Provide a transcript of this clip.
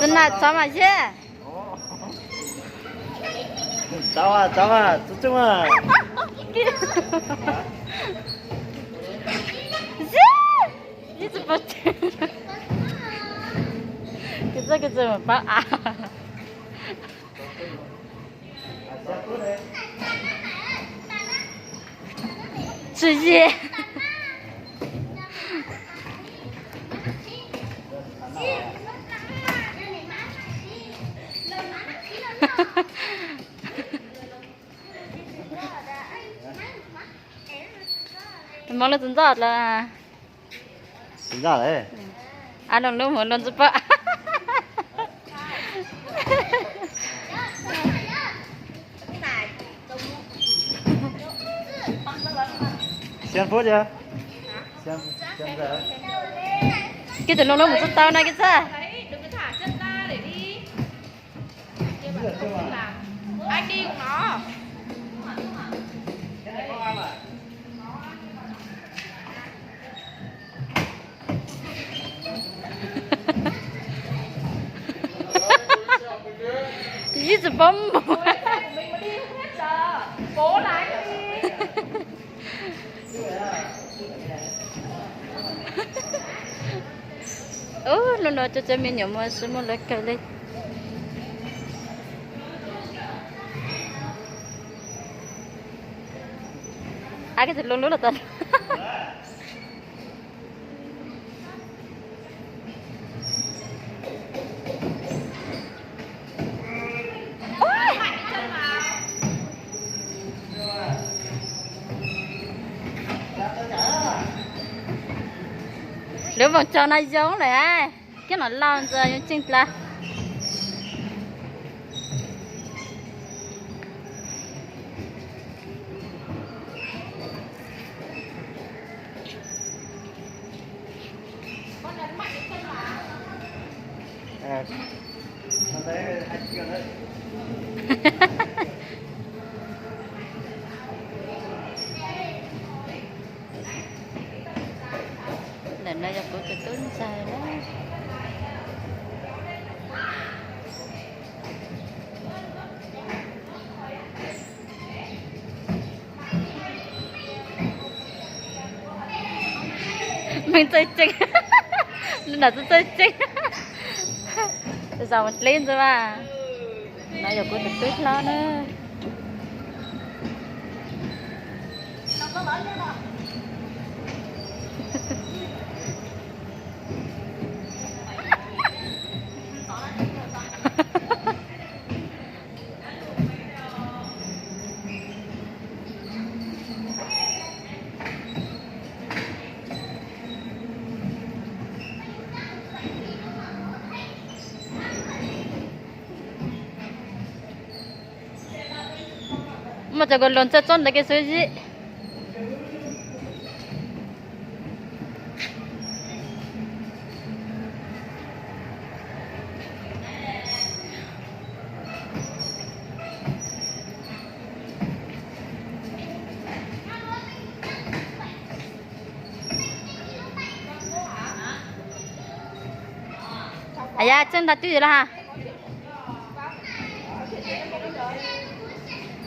Dân là cháu mà chứ. cháu à, chú chung à. Gì chứ bớt. Cái gì mà bác à. Chứ gì. Mong là tính giọt là tính ra đấy ăn đồng lúc muốn luôn giúp vợ. xem phút chưa xem giờ Cái từ lúc đó một chút tao này cái sao Đừng có thả chân ra để đi. Anh đi cùng nó. gì chứ bấm. Mình mà đi không hết giờ. Cố lái đi. Lúc đó cho mình nhớ mà số một lấy cái lên. Cái từ lúc đó là tao. Nếu mà cho nó giống này ai cái nó lao ra những chân là để nó cho tôi tốn xài đó. Mình chơi chinh. Nên là tôi chơi chinh. Bây giờ mình lên rồi mà. Nó giờ tôi tuyết lo nữa. mà cho con lợn chết chôn đấy cái suy gì à, chân đặt cái gì là ha.